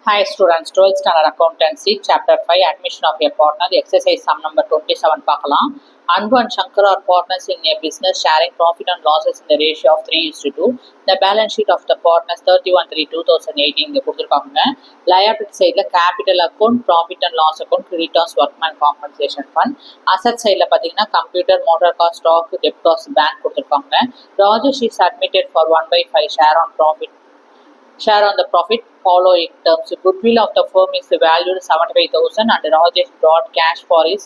Hi students, 12th standard accountancy, chapter 5, admission of a partner, exercise sum number 27 பார்க்கலாம். Anbu and Shankar are partners in a business sharing profit and losses in the ratio of 3:2. The balance sheet of the partners 31/3/2018 இங்க கொடுத்துருக்காங்க. Liability sideல capital account, profit and loss account, creditors, workman compensation fund. Asset sideல பார்த்தீங்கன்னா computer, motor car, stock, debtors, bank கொடுத்துருக்காங்க. Rajesh is admitted for 1/5 share on the profit following terms. Goodwill of the firm is valued 75,000 and Rajesh brought cash for his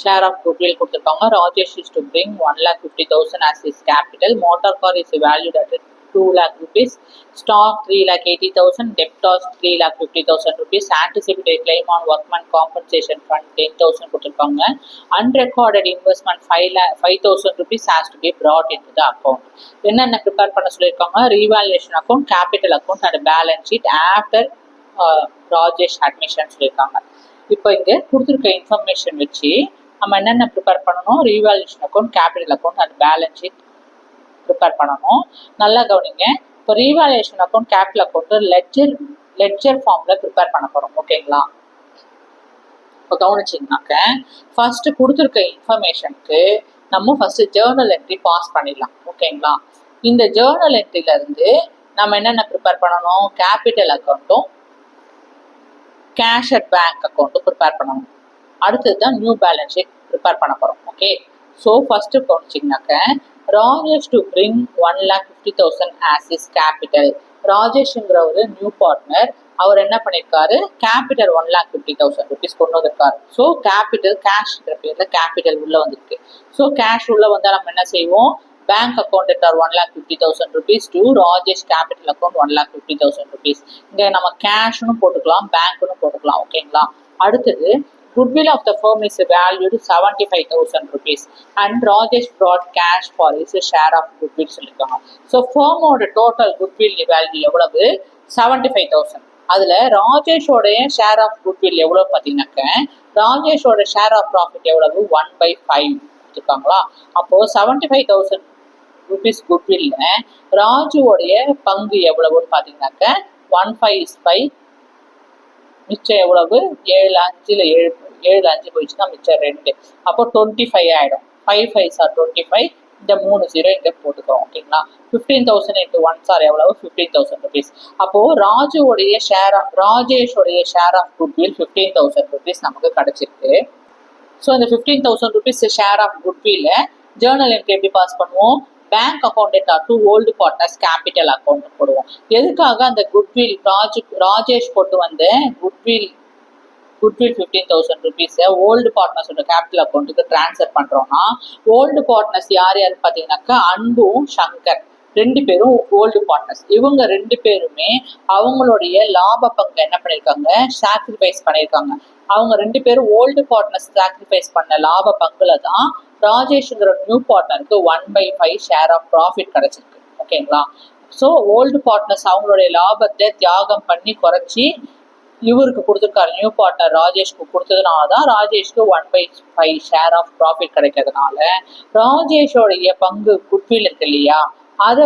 share of goodwill கொடுத்துருக்காங்க. Rajesh is to bring 1,50,000 as his capital. Motor car is valued at 2 lakh rupees. Stock 3,80,000. Debtors 3,50,000 rupees. Anticipated claim on workman compensation fund 10,000 கொடுத்துருக்காங்க. Unrecorded investment 5,000 rupees has to be brought into the account. என்னென்ன prepare பண்ண சொல்லியிருக்காங்க? Revaluation account, capital account and balance sheet after Rajesh admission சொல்லியிருக்காங்க. இப்போ இங்கே கொடுத்துருக்க information வச்சு நம்ம என்னென்ன ப்ரிப்பேர் பண்ணணும்? Revaluation account, capital account and balance sheet prepare பண்ணணும். நல்லா கவனிங்க. இப்போ revaluation account, capital account ledger ஃபார்மில் ப்ரிப்பேர் பண்ண போகிறோம். ஓகேங்களா? இப்போ கவனிச்சிங்கனாக்க ஃபர்ஸ்ட் கொடுத்துருக்க இன்ஃபர்மேஷனுக்கு நம்ம ஃபர்ஸ்ட் ஜேர்னல் என்ட்ரி பாஸ் பண்ணிடலாம். ஓகேங்களா? இந்த ஜேர்னல் என்ட்ரில இருந்து நம்ம என்னென்ன ப்ரிப்பேர் பண்ணணும்? கேபிட்டல் அக்கௌண்ட்டும் கேஷ் அட் பேங்க் அக்கௌண்ட்டும் ப்ரிப்பேர் பண்ணணும். அடுத்தது தான் நியூ பேலன்ஸ் ஷீட் ப்ரிப்பேர் பண்ண போகிறோம். ஓகே, ஸோ ஃபர்ஸ்ட் கவனிச்சிங்கனாக்க Rajesh to bring 1,50,000 as is capital. ராஜேஷ்ங்கிற ஒரு நியூ பார்ட்னர், அவர் என்ன பண்ணியிருக்காரு? கேபிட்டல் 1,50,000 rupees கொண்டு வந்திருக்காரு. ஸோ கேபிட்டல் கேஷ்ங்கிற பேர்ல கேபிட்டல் உள்ள வந்திருக்கு. ஸோ கேஷ் உள்ள வந்தால் நம்ம என்ன செய்வோம்? Bank account எட்டார் 1,50,000 rupees to Rajesh capital account 1,50,000 rupees. இங்கே நம்ம கேஷ்னு போட்டுக்கலாம், பேங்க்னு போட்டுக்கலாம். ஓகேங்களா? அடுத்தது goodwill of the firm is valued 75,000 rupees and Rajesh brought cash for his share of goodwill சொல்லிருக்காங்க. ஸோ ஃபர்மோட டோட்டல் குட்வில் வேல்யூ எவ்வளவு? 75,000. அதில் ராஜேஷோடைய ஷேர் ஆஃப் குட்வில் எவ்வளோ பார்த்தீங்கன்னாக்க ராஜேஷோட ஷேர் ஆஃப் ப்ராஃபிட் எவ்வளவு? 1/5 கொடுத்துருக்காங்களா? அப்போது 75,000 rupees குட்வில்ல ராஜுவோடைய பங்கு எவ்வளவுன்னு பார்த்தீங்கன்னாக்க 1/5 மிச்சம் எவ்வளவு? 7 போயிடுச்சுன்னா மிச்சம் 2. அப்போ 25 ஆகிடும். 5 5s are 25. இந்த 3 0 இங்கே போட்டுக்கிறோம். ஓகேங்களா? 15,000 into 1s are எவ்வளவு? 15,000 rupees. அப்போது ராஜேஷோடைய ஷேர் ஆஃப் குட்வில் 15,000 rupees நமக்கு கிடைச்சிருக்கு. ஸோ இந்த 15,000 rupees ஷேர் ஆஃப் குட்வில்ல ஜேர்னல் என்ட்ரி எப்படி பாஸ் பண்ணுவோம்? Bank account to old partners capital account போடுவோம். எதுக்காக அந்த குட்வில் ராஜேஷ் போட்டு வந்த குட்வில் 15,000 rupees ஓல்டு பார்ட்னர்ஸோட கேபிட்டல் அக்கௌண்ட்டுக்கு டிரான்ஸ்ஃபர் பண்றோம்னா, ஓல்டு பார்ட்னர்ஸ் யார் யாருன்னு பார்த்தீங்கன்னாக்கா அன்பும் சங்கர் 2 பேரும் ஓல்டு பார்ட்னர்ஸ். இவங்க 2 பேருமே அவங்களுடைய லாப பங்கு என்ன பண்ணியிருக்காங்க? சாக்ரிஃபைஸ் பண்ணியிருக்காங்க. அவங்க 2 பேரும் ஓல்டு பார்ட்னர்ஸ் சாக்ரிஃபைஸ் பண்ண லாப பங்குல தான் ராஜேஷ்ங்கிற நியூ பார்ட்னருக்கு 1/5 ஷேர் ஆஃப் ப்ராஃபிட் கிடைச்சிருக்கு. ஓகேங்களா? ஸோ ஓல்டு பார்ட்னர்ஸ் அவங்களுடைய லாபத்தை தியாகம் பண்ணி குறைச்சி இவருக்கு கொடுத்துருக்காரு. நியூ பார்ட்னர் ராஜேஷ்க்கு கொடுத்ததுனால தான் ராஜேஷ்க்கு 1/5 ஷேர் ஆஃப் ப்ராஃபிட் கிடைக்கிறதுனால ராஜேஷோடைய பங்கு குட்வில் இருக்கு இல்லையா, அதை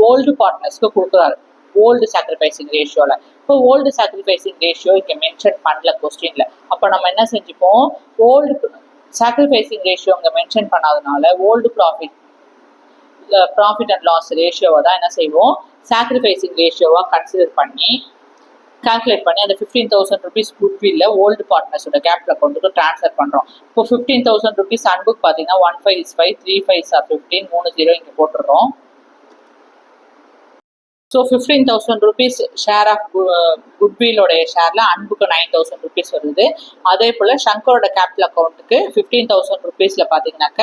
ஓல்டு பார்ட்னர்ஸ்க்கு கொடுக்குறாரு ஓல்டு சாக்ரிஃபைசிங் ரேஷியோல. இப்போ ஓல்டு சாக்ரிஃபைசிங் ரேஷியோ இங்கே மென்ஷன் பண்ணல கொஸ்டின்ல. அப்போ நம்ம என்ன செஞ்சுப்போம்? ஓல்டு சாக்ரிஃபைசிங் ரேஷியோ இங்கே மென்ஷன் பண்ணாதனால ஓல்டு ப்ராஃபிட் அண்ட் லாஸ் ரேஷியோவை தான் என்ன செய்வோம்? சாக்ரிஃபைசிங் ரேஷியோவாக கன்சிடர் பண்ணி கால்குலேட் பண்ணி அந்த 15,000 rupees குட்வில்ல ஓல்டு பார்ட்னர்ஸோட கேபிட்டல் அக்கௌண்ட்டுக்கு ட்ரான்ஸ்ஃபர் பண்ணுறோம். இப்போ 15,000 rupees அன்புக்கு பார்த்தீங்கன்னா 1/5 is 5, 3 5s are 15, 3 0 இங்கே போட்டுடுறோம். ஸோ 15,000 rupees ஷேர் ஆஃப் குட்வில்லோடைய ஷேரில் அன்புக்கு 9,000 rupees வருது. அதே போல் சங்கரோட கேபிட்டல் அக்கௌண்ட்டுக்கு 15,000 rupeesல பார்த்தீங்கன்னாக்க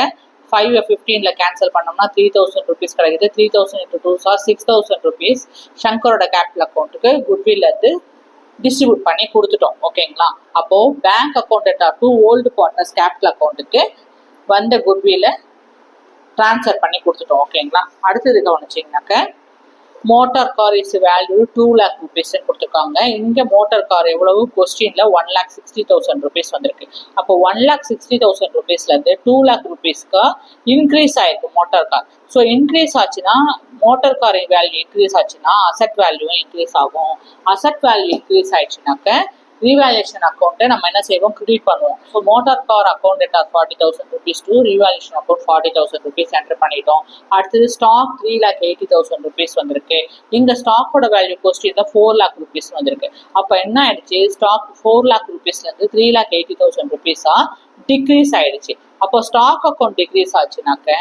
5 15ல கேன்சல் பண்ணோம்னா 3,000 rupees கிடைக்குது. 3,000 into 2 are 6,000 rupees சங்கரோட கேபிட்டல் அக்கௌண்ட்டுக்கு குட்வில்ல டிஸ்ட்ரிபியூட் பண்ணி கொடுத்துட்டோம். ஓகேங்களா? அப்போது bank account to old partners capital அக்கௌண்ட்டுக்கு வந்த குட்வில்ல ட்ரான்ஸ்ஃபர் பண்ணி கொடுத்துட்டோம். ஓகேங்களா? அடுத்தது கவனிச்சிங்கனாக்க motor car is value 2 lakh rupees கொடுத்துருக்காங்க. இங்க மோட்டார் கார் எவ்வளவு கொஸ்டின்ல 1,60,000 rupees வந்திருக்கு. அப்போ 1,60,000 rupeesல இருந்து 2 lakh rupeesக்கு இன்க்ரீஸ் ஆயிருக்கு மோட்டார் கார். ஸோ இன்க்ரீஸ் ஆச்சுன்னா மோட்டார் கார் வேல்யூ இன்க்ரீஸ் ஆச்சுன்னா அசட் வேல்யூவும் இன்க்ரீஸ் ஆகும். அசட் வேல்யூ இன்க்ரீஸ் ஆயிடுச்சுனாக்க ரீவேல்யூஷன் அக்கௌண்ட்டை நம்ம என்ன செய்வோம், கிரெடிட் பண்ணுவோம். So motor car account of 40,000 rupees to revaluation account 40,000 rupees enter பண்ணிட்டோம். அடுத்தது ஸ்டாக் 3,80,000 rupees வந்திருக்கு. இந்த ஸ்டாக்கோட வேல்யூ கொஸ்டின்ல 4 lakh rupees வந்திருக்கு. அப்போ என்ன ஆயிடுச்சு, ஸ்டாக் 4 lakh rupeesல இருந்து 3,80,000 rupees-ஆ டிக்ரீஸ் ஆயிடுச்சு. அப்போ ஸ்டாக் அக்கௌண்ட் டிக்ரீஸ் ஆச்சுனாக்க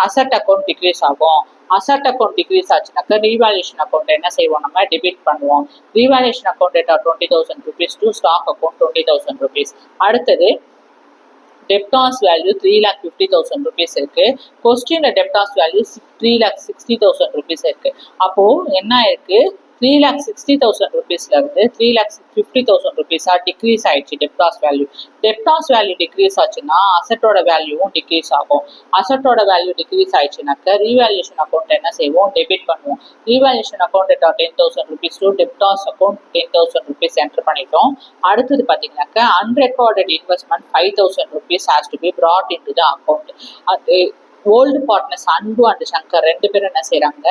அசட் அக்கௌண்ட் டிக்ரீஸ் ஆகும். அசட் அக்கௌண்ட் டிக்ரீஸ் ஆச்சுனாக்க ரீவேல்யூஷன் அக்கௌண்ட் என்ன செய்வோம், நம்ம டெபிட் பண்ணுவோம். Revaluation account of 20,000 rupees to stock account 20,000 rupees. அடுத்தது டெப்டாஸ் வேல்யூ 3,50,000 rupees இருக்கு. கொஸ்டின்ல டெப்டாஸ் வேல்யூ 3,60,000 rupees இருக்கு. அப்போ என்ன இருக்கு, 3,60,000 rupeesல இருந்து 3,50,000 rupees-ஆ டிக்ரீஸ் ஆயிடுச்சு debtors value. Debtors value decrease ஆச்சுன்னா அசட்டோட வேல்யூவும் டிக்ரீஸ் ஆகும். அசட்டோட வேல்யூ டிக்ரீஸ் ஆயிடுச்சுனாக்க ரீவேல்யூஷன் அக்கௌண்ட் என்ன செய்வோம், டெபிட் பண்ணுவோம். Revaluation account 10,000 rupees to debtors account 10,000 rupees enter பண்ணிட்டோம். அடுத்தது பார்த்தீங்கன்னாக்க unrecorded investment 5,000 rupees has to be brought into the account. அது old partners Anbu and Shankar ரெண்டு பேரும் என்ன செய்யறாங்க,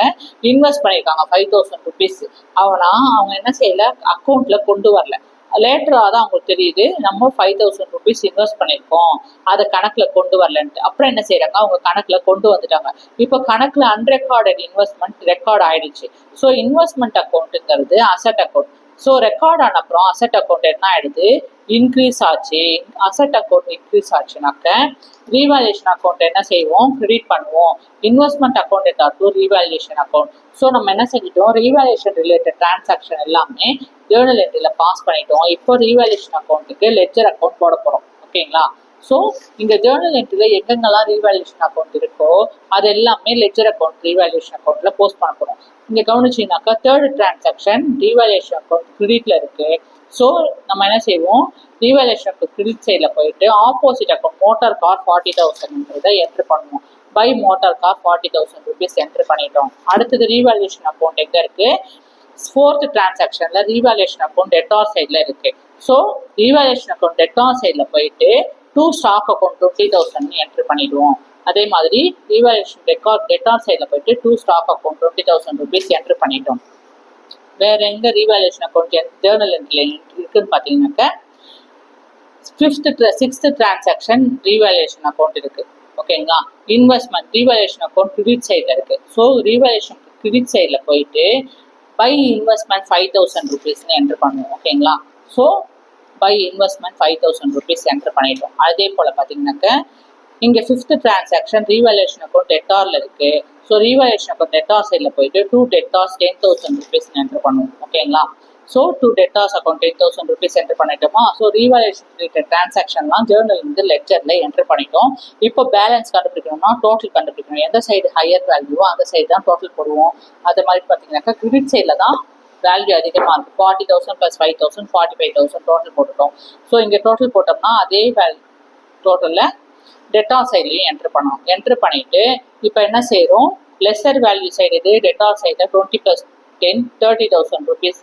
இன்வெஸ்ட் பண்ணியிருக்காங்க 5,000 rupees. அவங்க என்ன செய்யல, அக்கௌண்ட்ல கொண்டு வரல. லேட்டரா தான் அவங்களுக்கு தெரியுது நம்ம 5,000 rupees இன்வெஸ்ட் பண்ணியிருக்கோம், அதை கணக்குல கொண்டு வரலன்ட்டு. அப்புறம் என்ன செய்யறாங்க, அவங்க கணக்குல கொண்டு வந்துட்டாங்க. இப்போ கணக்குல அன்ரெக்கார்டட் இன்வெஸ்ட்மெண்ட் ரெக்கார்ட் ஆயிடுச்சு. ஸோ இன்வெஸ்ட்மெண்ட் அக்கௌண்ட்டுங்கிறது அசட் அக்கௌண்ட். ஸோ ரெக்கார்ட் ஆன அப்புறம் அசட் அக்கௌண்ட் என்ன ஆயிடுது, இன்க்ரீஸ் ஆச்சு. அசட் அக்கௌண்ட் இன்க்ரீஸ் ஆச்சுனாக்க ரீவேல்யூஷன் அக்கௌண்ட் என்ன செய்வோம், கிரெடிட் பண்ணுவோம். Investment account to revaluation account. So நம்ம என்ன செஞ்சிட்டோம், ரீவேல்யூஷன் ரிலேட்டட் டிரான்சாக்ஷன் எல்லாமே ஜேர்னல் என்ட்ரியில் பாஸ் பண்ணிட்டோம். இப்போ ரீவேல்யூஷன் அக்கௌண்ட்டுக்கு லெட்ஜர் அக்கௌண்ட் போட போகிறோம். ஓகேங்களா. ஸோ இங்கே ஜேர்னல் என்ட்ரியில் எங்கெங்கெல்லாம் ரீவேல்யூஷன் அக்கௌண்ட் இருக்கோ அது எல்லாமே லெட்ஜர் அக்கௌண்ட் ரீவேல்யூஷன் அக்கௌண்ட்டில் போஸ்ட் பண்ண போகிறோம். இங்கே கவனிச்சிங்கனாக்கா தேர்ட் டிரான்சாக்ஷன் ரீவேல்யூஷன் அக்கௌண்ட் கிரெடிட்ல இருக்குது. ஸோ நம்ம என்ன செய்வோம், ரீவேல்யூஷன் அக்கௌண்ட் கிரெடிட் சைடில் போயிட்டு opposite account motor car 40,000 entry பண்ணுவோம். By motor car 40,000 rupees entry பண்ணிட்டோம். அடுத்தது ரீவேல்யூஷன் அக்கௌண்ட் எங்கே இருக்குது, ஃபோர்த் டிரான்சாக்ஷனில் ரீவேல்யூஷன் அக்கௌண்ட் டெட்டார் சைடில் இருக்குது. ஸோ ரீவேல்யூஷன் அக்கௌண்ட் டெட்டார் சைடில் போயிட்டு டூ ஸ்டாக் அக்கௌண்ட் 20,000 என்ட்ரு பண்ணிடுவோம். அதே மாதிரி ரீவேல்யூஷன் டெட்டார் சைடில் போயிட்டு to stock account 20,000 rupees entry பண்ணிட்டோம். வேற எங்க ரீவேல்யூஷன் அக்கௌண்ட் ஜேர்னல் என்ட்ரில இருக்குன்னு பார்த்தீங்கன்னாக்க சிக்ஸ்த் டிரான்சாக்ஷன் ரீவேல்யூஷன் அக்கௌண்ட் இருக்கு. ஓகேங்களா. இன்வெஸ்ட்மெண்ட் ரீவேல்யூஷன் அக்கௌண்ட் கிரெடிட் சைடில் இருக்கு. ஸோ ரீவேல்யூஷன் கிரெடிட் சைடில் போயிட்டு பை இன்வெஸ்ட்மெண்ட் 5,000 rupeesனு என்ட்ரு பண்ணுவோம். ஓகேங்களா. So by investment 5,000 rupees entry பண்ணிட்டோம். அதே போல் பார்த்தீங்கன்னாக்க இங்கே ஃபிஃப்த் டிரான்சாக்ஷன் ரீவேல்யூஷன் அக்கௌண்ட் டெட்டாரில் இருக்கு. ஸோ ரீவேல்யூஷன் அக்கௌண்ட் டெட்டார் சைடில் போயிட்டு டூ டெட்டார்ஸ் 10,000 rupees என்ட்ரு பண்ணுவோம். ஓகேங்களா. So to debtors account 10,000 rupees entry பண்ணிட்டோமா. ஸோ ரீவேல்யூஷன் ரிலேட்டட் டிரான்சாக்ஷன்லாம் ஜேர்னல் வந்து லெட்ஜரில் என்ட்ரு பண்ணிட்டோம். இப்போ பேலன்ஸ் கண்டுபிடிக்கணும்னா டோட்டல் கண்டுபிடிக்கணும். எந்த சைடு ஹையர் வேல்யூவோ அந்த சைடு தான் டோட்டல் போடுவோம். அது மாதிரி பார்த்தீங்கன்னாக்கா கிரெடிட் சைடில் தான் வேல்யூ அதிகமாக இருக்குது. 40,000 + 5,000 45,000 டோட்டல் போட்டுட்டோம். ஸோ இங்கே டோட்டல் போட்டோம்னா அதே வேல்யூ டோட்டலில் டெட்டார் சைட்லையும் என்ட்ரு பண்ணோம். என்ட்ரு பண்ணிவிட்டு இப்போ என்ன செய்கிறோம், லெஸர் வேல்யூ சைடு இது டெட்டார் சைடில் 20 + 10 30,000 rupees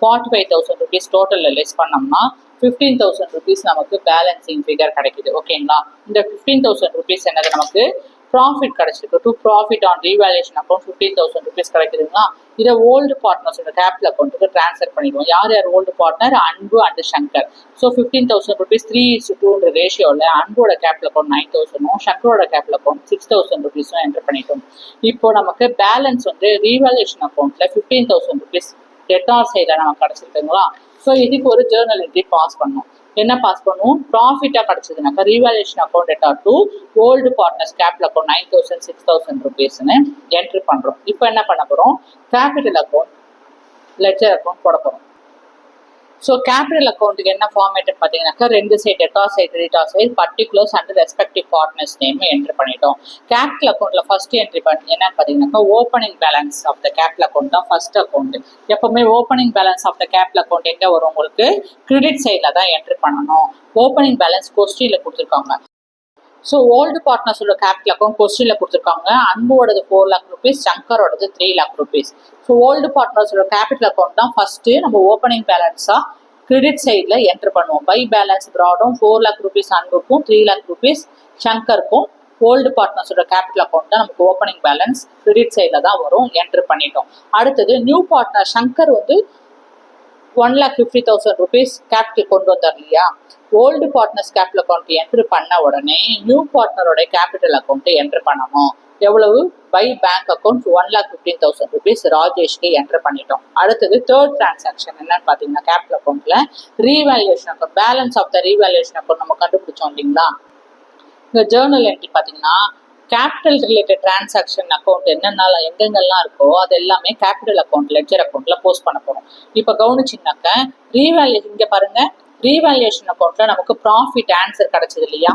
45,000 rupees டோட்டலில் லெஸ் பண்ணோம்னா 15,000 rupees நமக்கு பேலன்சிங் ஃபிகர் கிடைக்குது. ஓகேங்களா. இந்த 15,000 rupees என்னது நமக்கு ப்ராஃபிட் கிடைச்சிருக்கு. To profit on revaluation account 15,000 rupees கிடைக்குதுங்களா. இதை ஓல்டு பார்ட்னர்ஸோட கேபிட்டல் அக்கௌண்ட்டுக்கு ட்ரான்ஸ்ஃபர் பண்ணிடுவோம். யார் யார் old partner, Anbu and Shankar. So 15,000 rupees 3:2 ரேஷியோவில் அன்போட கேபிட்டல் அக்கௌண்ட் 9,000 சங்கரோட கேபிட்டல் அக்கௌண்ட் 6,000 rupees என்ட்ரு பண்ணிட்டோம். இப்போ நமக்கு பேலன்ஸ் வந்து ரீவேல்யூஷன் அக்கௌண்ட்ல 15,000 rupees டெட்டார் சைடில் நமக்கு கிடைச்சிருக்குங்களா. ஸோ இதுக்கு ஒரு ஜேர்னல் என்ட்ரி பாஸ் பண்ணோம். என்ன பாஸ் பண்ணுவோம், ப்ராஃபிட்டாக கிடைச்சதுனாக்கா revaluation account debtor to old partners capital account 9,000 6,000 rupeesன்னு என்ட்ரி பண்ணுறோம். இப்போ என்ன பண்ண போகிறோம், கேபிட்டல் அக்கௌண்ட் லெட்ஜர் அக்கௌண்ட் போட போகிறோம். ஸோ கேபிட்டல் அக்கௌண்ட்டுக்கு என்ன ஃபார்மேட்னு பார்த்தீங்கன்னாக்கா ரெண்டு side debtor side creditor side particulars and respective partners name entry பண்ணிட்டோம். கேபிட்டல் அக்கௌண்ட்டில் ஃபர்ஸ்ட் என்ட்ரி பண்ணி என்னன்னு பார்த்தீங்கன்னாக்கா opening balance of the capital account தான் ஃபர்ஸ்ட் அக்கௌண்ட். எப்பவுமே opening balance of the capital account எங்கே வரும், உங்களுக்கு கிரெடிட் சைடில் தான் என்ட்ரி பண்ணணும். ஓப்பனிங் பேலன்ஸ் கொஸ்டினில் கொடுத்துருக்காங்க. ஸோ ஓல்டு பார்ட்னர்ஸோட கேபிட்டல் அக்கௌண்ட் கொஸ்டின்ல கொடுத்துருக்காங்க. அன்போடது 4 lakh rupees, சங்கரோடது 3 lakh rupees. ஸோ ஓல்டு பார்ட்னர்ஸோட கேபிட்டல் அக்கௌண்ட் தான் ஃபர்ஸ்ட் நம்ம ஓப்பனிங் பேலன்ஸா கிரெடிட் சைட்ல என்டர் பண்ணுவோம். பை பேலன்ஸ் ப்ராடும் 4 lakh rupees அன்புக்கும் 3 lakh rupees சங்கருக்கும் ஓல்டு பார்ட்னர்ஸோட கேபிட்டல் அக்கௌண்ட் தான் நமக்கு ஓப்பனிங் பேலன்ஸ் கிரெடிட் சைட்ல தான் வரும். என்டர் பண்ணிட்டோம். அடுத்தது நியூ பார்ட்னர் சங்கர் வந்து 1,50,000 rupees கேபிட்டல் கொண்டு வந்தார் இல்லையா. Old partners capital account entry பண்ண உடனே நியூ பார்ட்னரோட கேபிட்டல் அக்கௌண்ட் என்ட்ரு பண்ணணும். எவ்வளவு? பை பேங்க் அக்கௌண்ட் 1,15,000 rupees ராஜேஷ்க்கு என்ட்ரு பண்ணிட்டோம். அடுத்தது தேர்ட் டிரான்சாக்ஷன் என்னன்னு பார்த்தீங்கன்னா கேபிட்டல் அக்கௌண்ட்ல revaluation account, balance of the revaluation account நம்ம கண்டுபிடிச்சோம் இல்லைங்களா. இந்த ஜேர்னல் என்ட்ரி பார்த்தீங்கன்னா கேபிட்டல் ரிலேட்டட் டிரான்சாக்ஷன் அக்கௌண்ட் என்னென்ன எங்கெங்கெல்லாம் இருக்கோ அது எல்லாமே கேபிட்டல் அக்கௌண்ட் லெட்ஜர் அக்கௌண்ட்ல போஸ்ட் பண்ண போறோம். இப்போ கவனிச்சிங்கனாக்க ரீவேல்யூஷன் இங்க பாருங்க, ரீவேல்யூஷன் அக்கௌண்ட்ல நமக்கு ப்ராஃபிட் ஆன்சர் கிடைச்சது இல்லையா.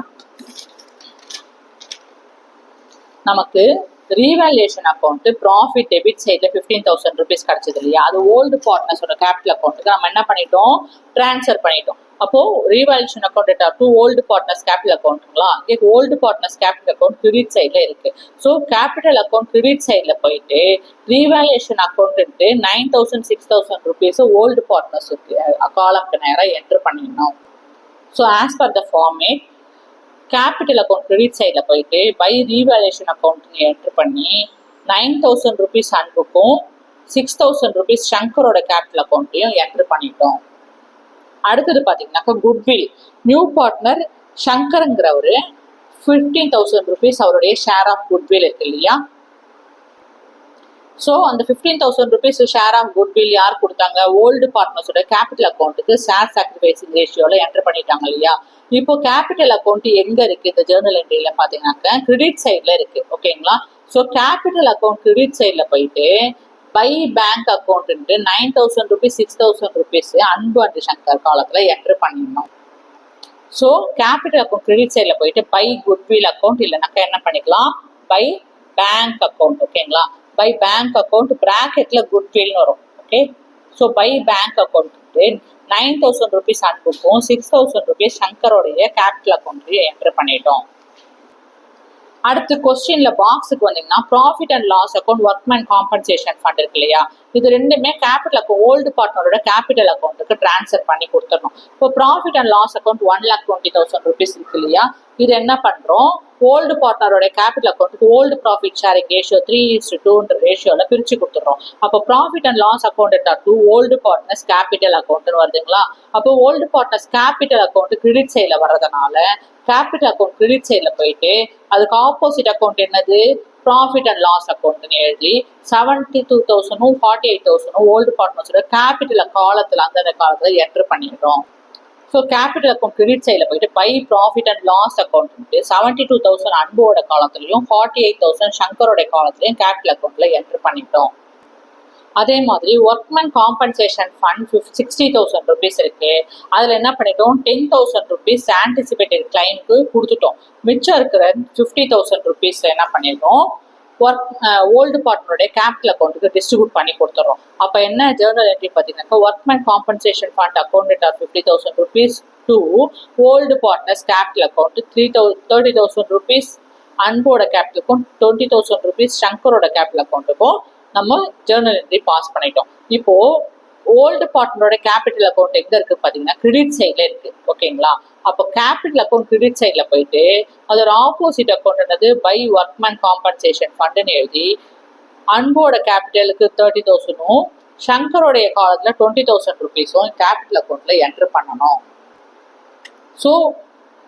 நமக்கு ரீவேல்யூஷன் அக்கௌண்ட் ப்ராஃபிட் டெபிட் சைட்ல 15,000 rupees கிடைச்சது இல்லையா. அது ஓல்டு பார்ட்னர்ஸோட கேபிட்டல் அக்கௌண்ட்டுக்கு நம்ம என்ன பண்ணிட்டோம், டிரான்ஸ்ஃபர் பண்ணிட்டோம். அப்போ revaluation account to old partners capital அக்கௌண்ட்டுங்களா. இங்கே old partners capital account credit சைட்ல இருக்கு. ஸோ கேபிட்டல் அக்கௌண்ட் கிரெடிட் சைட்ல போயிட்டு ரீவேல்யூஷன் அக்கௌண்ட் 9,000 6,000 rupees ஓல்டு பார்ட்னர்ஸுக்கு காலம்க்கு நேரம் என்டர் பண்ணிடணும். So as per the format capital account credit சைடில் போயிட்டு பை ரீவேல்யூஷன் அக்கௌண்ட் என்ட்ரு பண்ணி 9,000 rupees அன்புக்கும் 6,000 rupees சங்கரோட கேபிட்டல் அக்கௌண்ட்டையும் என்ட்ரு பண்ணிட்டோம். அடுத்தது பார்த்தீங்கன்னாக்கா குட்வில் நியூ பார்ட்னர் சங்கருங்கிறவர் 15,000 rupees அவருடைய ஷேர் ஆஃப் குட்வில் இருக்கு இல்லையா. ஸோ அந்த 15,000 rupees ஷேர் ஆஃப் குட்வில் யார் கொடுத்தாங்க, ஓல்டு பார்ட்னர்ஸோட கேபிட்டல் அக்கௌண்ட்டுக்கு ஷேர் சாக்ரிஃபைசிங் ரேஷியோவில் என்ட்ரு பண்ணிட்டாங்க இல்லையா. இப்போ கேபிட்டல் அக்கௌண்ட் எங்க இருக்கு இந்த ஜேர்னல் என்ட்ரியில பாத்தீங்கன்னாக்க கிரெடிட் சைட்ல இருக்கு. ஓகேங்களா. ஸோ கேபிட்டல் அக்கௌண்ட் கிரெடிட் சைட்ல போயிட்டு by bank account 9,000 rupees 6,000 rupees Anbu and Shankar காலத்துல என்ட்ரு பண்ணிடணும். ஸோ கேபிட்டல் அக்கௌண்ட் கிரெடிட் சைட்ல போயிட்டு பை குட்வில் அக்கௌண்ட் இல்லைனாக்கா என்ன பண்ணிக்கலாம், பை பேங்க் அக்கௌண்ட். ஓகேங்களா. பை பேங்க் அக்கௌண்ட் பிராக்கெட்ல குட்வில்னு வரும். Okay. So by bank account 9,000 rupees அன்புக்கும் 6,000 rupees சங்கரோடைய கேபிட்டல் அக்கௌண்ட்லயும் என்ட்ரு பண்ணிட்டோம். அடுத்து கொஸ்டின்ல பாக்ஸுக்கு வந்தீங்கன்னா profit and loss account workman compensation fund இருக்கு இல்லையா. இது ரெண்டுமே கேபிட்டல் அக்கௌண்ட் ஓல்டு பார்ட்னரோட கேபிட்டல் அக்கௌண்ட்டுக்கு டிரான்ஸ்ஃபர் பண்ணி கொடுத்துடணும். இப்போ profit and loss account 1,20,000 rupees இருக்கு இல்லையா. இது என்ன பண்றோம், ஓல்டு பார்ட்னரோட கேபிட்டல் அக்கௌண்ட்டுக்கு ஓல்டு ப்ராஃபிட் ஷேரிங் ரேஷியோ 3:2 ரேஷியோல பிரிச்சு கொடுத்துறோம். அப்போ profit and loss account to old partners capital அக்கௌண்ட்னு வருதுங்களா. அப்போ old partners capital account credit சைட்ல வர்றதுனால கேபிட்டல் அக்கௌண்ட் கிரெடிட் சைட்ல போயிட்டு அதுக்கு ஆப்போசிட் அக்கௌண்ட் என்னது, ப்ராஃபிட் அண்ட் லாஸ் அக்கௌண்ட்னு எழுதி 72,000 48,000 ஓல்டு பார்ட்னர்ஸோட கேபிட்டல் காலத்துல அந்த காலத்துல என்ட்ரு பண்ணிடுறோம். ஸோ கேபிட்டல் அக்கௌண்ட் கிரெடிட் சைடில் போயிட்டு by profit and loss account 72,000 அன்போட காலத்துலையும் 48,000 சங்கரோட காலத்துலையும் கேபிட்டல் அக்கௌண்ட்ல என்ட்ரு பண்ணிட்டோம். அதே மாதிரி ஒர்க்மேன் காம்பன்சேஷன் ஃபண்ட் 60,000 rupees இருக்கு. அதுல என்ன பண்ணிட்டோம், 10,000 rupees ஆன்டிசிபேட்டட் கிளைமுக்கு கொடுத்துட்டோம். மிச்சம் இருக்கிற 50,000 rupees என்ன பண்ணிட்டோம், ஓல்டு பார்ட்னருடைய கேபிட்டல் அக்கௌண்ட்டுக்கு டிஸ்ட்ரிபியூட் பண்ணி கொடுத்துறோம். அப்போ என்ன ஜேர்னல் என்ட்ரி பார்த்தீங்கன்னாக்கா workmen compensation fund account R 50,000 rupees to old partners capital account 30,000 rupees அன்போட கேபிட்டலுக்கும் 20,000 rupees சங்கரோட கேபிட்டல் அக்கௌண்ட்டுக்கும் நம்ம ஜேர்னல் என்ட்ரி பாஸ் பண்ணிட்டோம். இப்போ ஓல்டு பார்ட்னரோட கேபிட்டல் அக்கௌண்ட் எங்க இருக்கு பாத்தீங்கன்னா கிரெடிட் சைட்ல இருக்கு. ஓகேங்களா. அப்போ கேபிட்டல் அக்கௌண்ட் கிரெடிட் சைட்ல போயிட்டு அதோட ஆப்போசிட் அக்கௌண்ட் என்னது பை ஒர்க்மேன் காம்பன்சேஷன் ஃபண்ட்னு எழுதி அன்போட கேபிட்டலுக்கு 30,000 சங்கரோடைய காலத்துல 20,000 rupees கேபிட்டல் அக்கௌண்ட்ல என்ட்ரு பண்ணணும். ஸோ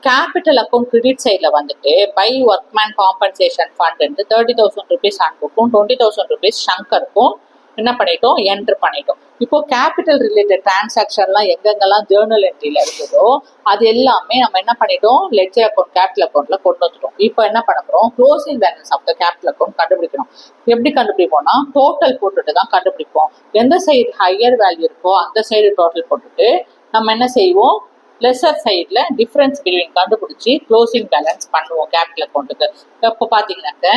கேபிட்டல் அக்கௌண்ட் கிரெடிட் சைடில் வந்துட்டு by workman compensation fund 30,000 rupees அன்புக்கும் 20,000 rupees சங்கருக்கும் என்ன பண்ணிட்டோம், என்ட்ரு பண்ணிட்டோம். இப்போ கேபிட்டல் ரிலேட்டட் டிரான்சாக்ஷன்லாம் எங்கெங்கெல்லாம் ஜேர்னல் என்ட்ரியில் இருந்ததோ அது எல்லாமே நம்ம என்ன பண்ணிட்டோம், லெட்ஜர் அக்கௌண்ட் கேபிட்டல் அக்கௌண்ட்ல கொண்டு வந்துட்டோம். இப்போ என்ன பண்ண போறோம், closing balance of the capital account கண்டுபிடிக்கணும். எப்படி கண்டுபிடிப்போம்னா டோட்டல் போட்டுட்டு தான் கண்டுபிடிப்போம். எந்த சைடு ஹையர் வேல்யூ இருக்கோ அந்த சைடு டோட்டல் போட்டுட்டு நம்ம என்ன செய்வோம், லெசர் சைடில் டிஃப்ரென்ஸ் பிட்வீன் கண்டுபிடிச்சி க்ளோசிங் பேலன்ஸ் பண்ணுவோம் கேபிட்டல் அக்கௌண்ட்டுக்கு. இப்போ பார்த்தீங்கன்னாக்க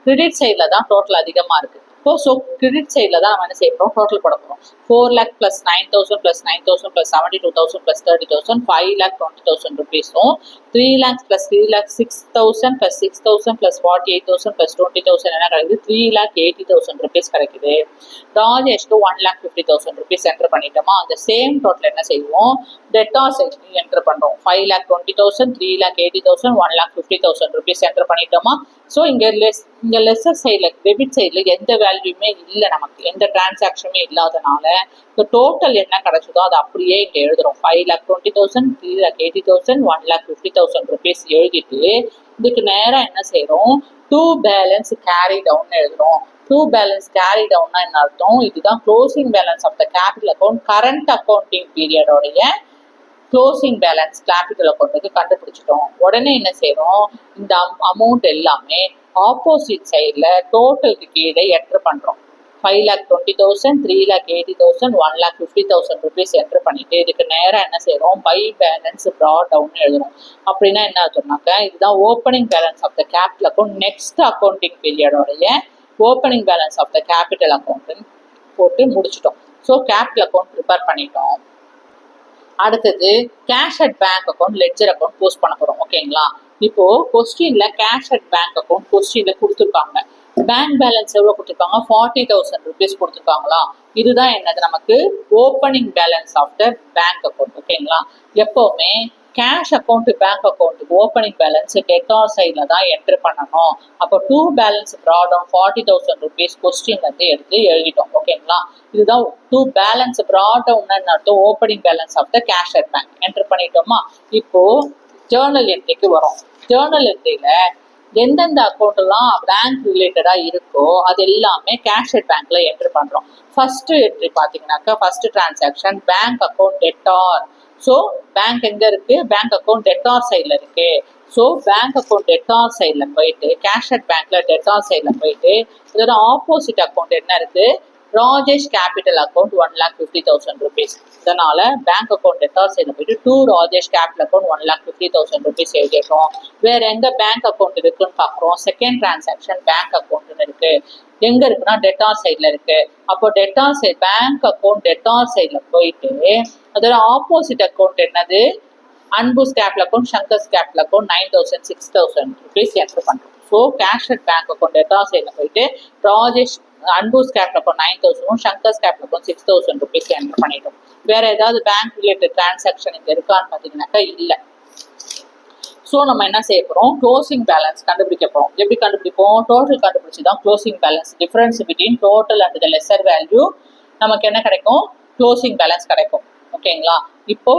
கிரெடிட் சைடில் தான் டோட்டல் அதிகமாக இருக்குது. அப்போ ஸோ கிரெடிட் சைடில் தான் நம்ம என்ன செய்யறோம், டோட்டல் போட போகிறோம். 4 lakh plus 9,000 plus 9,000 plus 72,000 plus 30,000 5 lakh 20,000 rupees-உம் 3 lakhs plus 3 lakh 6,000 plus 6,000 plus 48,000 plus 20,000 என்ன கிடைக்குது, 3 lakh 80,000 rupees கிடைக்குது. ராஜேஷ்க்கு 1 lakh 50,000 rupees என்டர் பண்ணிட்டோமா. அந்த சேம் டோட்டல் என்ன செய்வோம், டெட்டார் சைட்லையும் என்டர் பண்ணுறோம். 5 lakh 20,000 3 lakh 80,000 1 lakh 50,000 rupees enter பண்ணிட்டோமா. So இங்கே லெஸ்ஸர் சைடில் டெபிட் சைடில் எந்த வேல்யூமே இல்லை, நமக்கு எந்த டிரான்சாக்ஷனுமே இல்லாதனால இப்போ டோட்டல் என்ன கிடைச்சதோ அதை அப்படியே இங்கே எழுதுறோம். 5 lakh 20,000 3 lakh 80,000 1 lakh 50,000 rupees எழுதிட்டு இதுக்கு நேராக என்ன செய்கிறோம், டூ பேலன்ஸ் கேரி டவுன் எழுதுறோம். டூ பேலன்ஸ் கேரி டவுன்னா என்ன அர்த்தம், இதுதான் closing balance of the capital account current accounting பீரியடோடைய க்ளோசிங் பேலன்ஸ் கேபிட்டல் அக்கௌண்ட்டுக்கு கண்டுபிடிச்சிட்டோம். உடனே என்ன செய்யறோம், இந்த அமௌண்ட் எல்லாமே ஆப்போசிட் சைடில் டோட்டலுக்கு கீழே என்டர் பண்ணுறோம். 5 lakh 20,000 3 lakh 80,000 1 lakh 50,000 rupees enter பண்ணிட்டு இதுக்கு நேராக என்ன செய்யறோம், பை பேலன்ஸ் ப்ராட் டவுன் எழுதுறோம். அப்படின்னா என்ன ஆகுதுனாக்கா, இதுதான் opening balance of the capital account next accounting பீரியடோடைய opening balance of the capital account போட்டு முடிச்சிட்டோம். ஸோ கேபிட்டல் அக்கௌண்ட் ப்ரிப்பேர் பண்ணிட்டோம். அடுத்தது cash at bank account ledger account post பண்ண போறோம். ஓகேங்களா. இப்போ கொஸ்டின்ல கேஷ் அட் பேங்க் அக்கௌண்ட் கொஸ்டின்ல கொடுத்துருக்காங்க. பேங்க் பேலன்ஸ் எவ்வளவு கொடுத்துருக்காங்க, 40,000 rupees கொடுத்துருக்காங்களா. இதுதான் என்னது, நமக்கு opening balance of the bank account. ஓகேங்களா. எப்பவுமே கேஷ் அக்கௌண்ட் பேங்க் அக்கௌண்ட்டுக்கு ஓப்பனிங் பேலன்ஸ் டெட்டார் சைடில் தான் என்ட்ரு பண்ணணும். அப்போ டூ பேலன்ஸ் ப்ராடவுன் 40,000 rupees கொஸ்டின்லேருந்து எடுத்து எழுதிட்டோம். ஓகேங்களா. இதுதான் டூ பேலன்ஸ் ப்ராடவுன் அர்த்தம் opening balance of the cash at bank entry பண்ணிட்டோமா. இப்போ ஜேர்னல் என்ட்ரிக்கு வரும். ஜேர்னல் என்ட்ரியில் எந்தெந்த அக்கௌண்ட்லாம் பேங்க் ரிலேட்டடாக இருக்கோ அது எல்லாமே கேஷ் அட் பேங்க்ல என்ட்ரு பண்ணுறோம். ஃபர்ஸ்ட் என்ட்ரி பார்த்தீங்கன்னாக்கா first transaction bank account debtor. So bank எங்கே இருக்குது, பேங்க் அக்கௌண்ட் டெட்டார் சைடில் இருக்குது. ஸோ பேங்க் அக்கௌண்ட் டெட்டார் சைடில் போயிட்டு கேஷ் அட் பேங்க்ல டெட்டார் சைடில் போயிட்டு இதோட ஆப்போசிட் அக்கௌண்ட் என்ன இருக்குது, ராஜேஷ் கேபிட்டல் அக்கௌண்ட் 1,50,000 rupees. இதனால பேங்க் அக்கௌண்ட் டெட்டார் சைடில் போயிட்டு to Rajesh capital account 1,50,000 rupees எழுதிட்டோம். வேற எங்க பேங்க் அக்கௌண்ட் இருக்குன்னு பார்க்குறோம். செகண்ட் டிரான்சாக்ஷன் பேங்க் அக்கௌண்ட்னு இருக்கு. எங்க இருக்குன்னா டெட்டார் சைட்ல இருக்கு. அப்போ debtor side bank account debtor சைட்ல போயிட்டு அதோட ஆப்போசிட் அக்கௌண்ட் என்னது, Anbu's capital account Shankar's capital account 9,000 6,000 rupees entry பண்றோம். So cash at bank account debtor சைட்ல போயிட்டு Rajesh Anbu's capital account 9,000 Shankar's capital account 6,000 rupees entry பண்ணிட்டோம். வேற ஏதாவது பேங்க் ரிலேட்டட் டிரான்சாக்ஷன் இங்க இருக்கான்னு பார்த்தீங்கன்னாக்கா இல்லை. ஸோ நம்ம என்ன செய்ய போகிறோம், க்ளோசிங் பேலன்ஸ் கண்டுபிடிக்க போகிறோம். எப்படி கண்டுபிடிப்போம், டோட்டல் கண்டுபிடிச்சி தான் closing balance, difference between total and the lesser value நமக்கு என்ன கிடைக்கும், க்ளோசிங் பேலன்ஸ் கிடைக்கும். ஓகேங்களா. இப்போ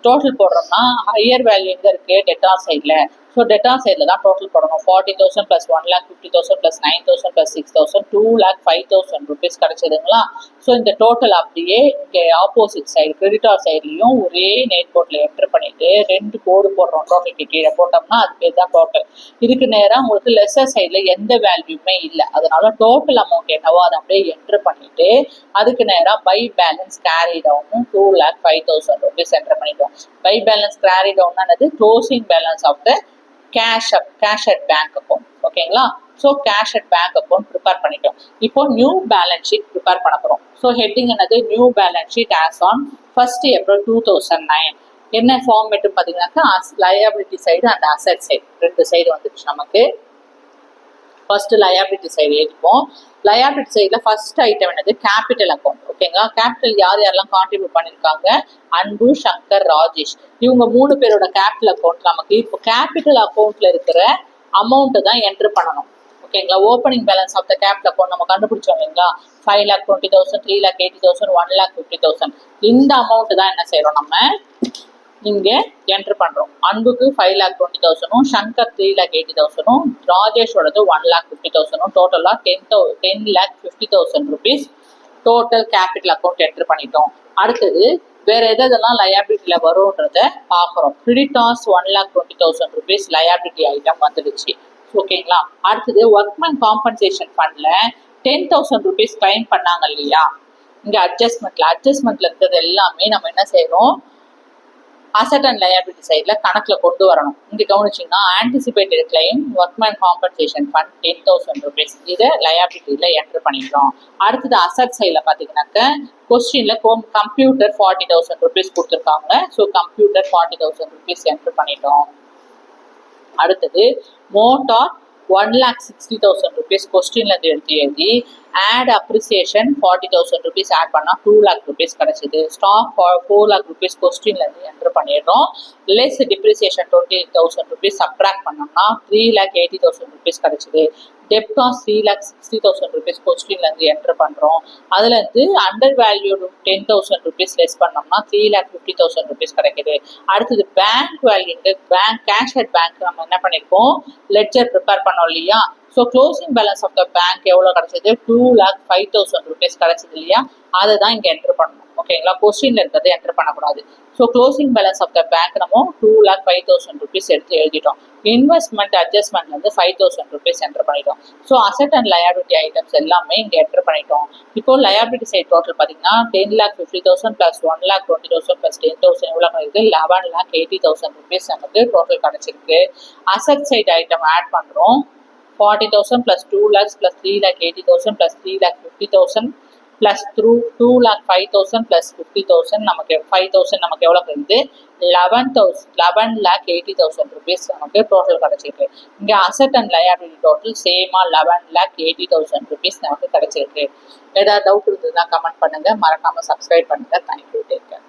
டோட்டல் போடுறோம்னா ஹையர் வேல்யூ எங்கே இருக்குது, டெட்டார் சைடில். ஸோ டெட்டார் சைடில் தான் டோட்டல் போடணும். 40,000 + 1,50,000 + 9,000 + 6,000 2,05,000 rupees கிடைச்சதுங்களா. ஸோ இந்த டோட்டல் அப்படியே இங்கே ஆப்போசிட் சைடு கிரெடிட்டார் சைட்லையும் ஒரே நெட் போர்ட்டில் என்டர் பண்ணிட்டு 2 கோடு போடுறோம். டோட்டலுக்கு கீழே போட்டோம்னா அது பேர் தான் டோட்டல். இதுக்கு நேராக உங்களுக்கு லெஸர் சைடில் எந்த வேல்யூமே இல்லை. அதனால டோட்டல் அமௌண்ட் என்னவோ அதை அப்படியே என்டர் பண்ணிட்டு அதுக்கு நேராக by balance carry down 2,05,000 rupees enter பண்ணிட்டோம். By balance carry down closing balance of the cash at bank account. ஓகேங்களா. So cash at bank account prepare பண்ணிட்டோம். இப்போ நியூ பேலன்ஸ் ஷீட் ப்ரிப்பேர் பண்ண போகிறோம். ஸோ ஹெட்டிங் என்னது, new balance sheet as on 1st April 2009. என்ன format பார்த்தீங்கன்னாக்கா liability side and asset side 2 side வந்துருச்சு நமக்கு. ஃபர்ஸ்ட் லயபிலிட்டி சைடு எழுதிப்போம். லயபிலிட்டி சைடில் ஃபர்ஸ்ட் ஐட்டம் என்னது, கேபிட்டல் அக்கௌண்ட். ஓகேங்களா. கேபிட்டல் யாரெல்லாம் கான்ட்ரிபியூட் பண்ணியிருக்காங்க, அன்பு சங்கர் ராஜேஷ், இவங்க 3 பேரோட கேபிட்டல் அக்கௌண்ட் நமக்கு இப்போ கேபிட்டல் அக்கௌண்ட்ல இருக்கிற அமௌண்ட்டை தான் என்ட்ரு பண்ணணும். ஓகேங்களா. Opening balance of the capital account நம்ம கண்டுபிடிச்சோம் இல்லைங்களா, 5,20,000 3,80,000 1,50,000. இந்த அமௌண்ட் தான் என்ன செய்யறோம், நம்ம இங்கே என்ட்ரு பண்றோம். அன்புக்கு 5,20,000, சங்கர் 3,80,000, ராஜேஷோடது 1,50,000, டோட்டலா 10,50,000 rupees total capital account entry பண்ணிட்டோம். அடுத்தது வேற எதெல்லாம் லயபிலிட்டியில வரும்ன்றத பார்க்குறோம். கிரெடிட்டார்ஸ் 1,20,000 rupees லயபிலிட்டி ஐட்டம் வந்துடுச்சு. ஓகேங்களா. அடுத்தது ஒர்க்மேன் காம்பன்சேஷன் ஃபண்ட்ல 10,000 rupees கிளைம் பண்ணாங்க இல்லையா, இங்க அட்ஜஸ்ட்மெண்ட்ல இருக்கிறது எல்லாமே நம்ம என்ன செய்யறோம், அசட் அண்ட் லயபிலிட்டி சைடில் கணக்கில் கொண்டு வரணும். இங்கே கவனிச்சிங்கன்னா anticipated claim workmen compensation fund 10,000 rupees இதை லயபிலிட்டியில் என்ட்ரு பண்ணிடுறோம். அடுத்தது அசட் சைடில் பார்த்தீங்கன்னாக்க கொஸ்டினில் கம்ப்யூட்டர் 40,000 rupees கொடுத்துருக்காங்க. ஸோ கம்ப்யூட்டர் 40,000 rupees என்ட்ரு பண்ணிட்டோம். அடுத்தது மோட்டார் 1,60,000 rupees கொஸ்டின்லேருந்து எழுதி ஆட் அப்ரிசியேஷன் 40,000 rupees ஆட் பண்ணால் 2 lakh rupees கிடச்சிது. ஸ்டாக் 4 lakh rupees கொஸ்டின்லேருந்து என்ட்ரு பண்ணிடுறோம். லெஸ் டிப்ரிசியேஷன் 28,000 rupees சப்ட்ராக்ட் பண்ணோம்னா 3,80,000 rupees கிடச்சிது. டெப்ட் காஸ்ட் 3,60,000 rupees கொஸ்டின்லேருந்து என்ட்ரு பண்ணுறோம். அதுலேருந்து அண்டர் வேல்யூடு 10,000 rupees லெஸ் பண்ணோம்னா 3,50,000 rupees கிடைக்குது. அடுத்தது பேங்க் வேல்யூக்கு கேஷ் அட் பேங்க் நம்ம என்ன பண்ணியிருக்கோம், லெட்ஜர் ப்ரிப்பேர் பண்ணோம் இல்லையா. So closing balance of the bank எவ்வளோ கிடச்சிது, 2,05,000 rupees கிடச்சிது இல்லையா. அதை தான் இங்கே என்ட்ரு பண்ணணும். ஓகேங்களா, கொஸ்டின்ல இருக்கிறது என்ட்ரு பண்ணக்கூடாது. So closing balance of the bank நம்ம 2,05,000 rupees எடுத்து எழுதிட்டோம். இன்வெஸ்ட்மெண்ட் அட்ஜஸ்ட்மெண்ட்லேருந்து 5,000 rupees என்ட்ரு பண்ணிட்டோம். So asset and liability items எல்லாமே இங்கே என்ட்ரு பண்ணிட்டோம். இப்போ லயபிலிட்டி சைட் டோட்டல் பார்த்தீங்கன்னா 10,50,000 ப்ளஸ் 1,20,000 ப்ளஸ் 10,000 எவ்வளோ கிடைக்குது, 11,80,000 rupees நமக்கு டோட்டல் கிடச்சிருக்கு. அசட் சைட் ஐட்டம் ஆட் பண்ணுறோம். 40,000 plus 2 lakhs plus 3,80,000 plus 3,50,000 plus 2,05,000 plus 50,000 நமக்கு 5,000 நமக்கு எவ்வளோ கிடைக்குது, 11,80,000 rupees நமக்கு டோட்டல் கிடச்சிருக்கு. இங்கே அசட் அண்ட் லயபிலிட்டி டோட்டல் சேமாக 11,80,000 rupees நமக்கு கிடச்சிருக்கு. ஏதாவது டவுட் இருந்ததுன்னா கமெண்ட் பண்ணுங்கள், மறக்காமல் சப்ஸ்கிரைப் பண்ணுங்கள். Thank you, take care.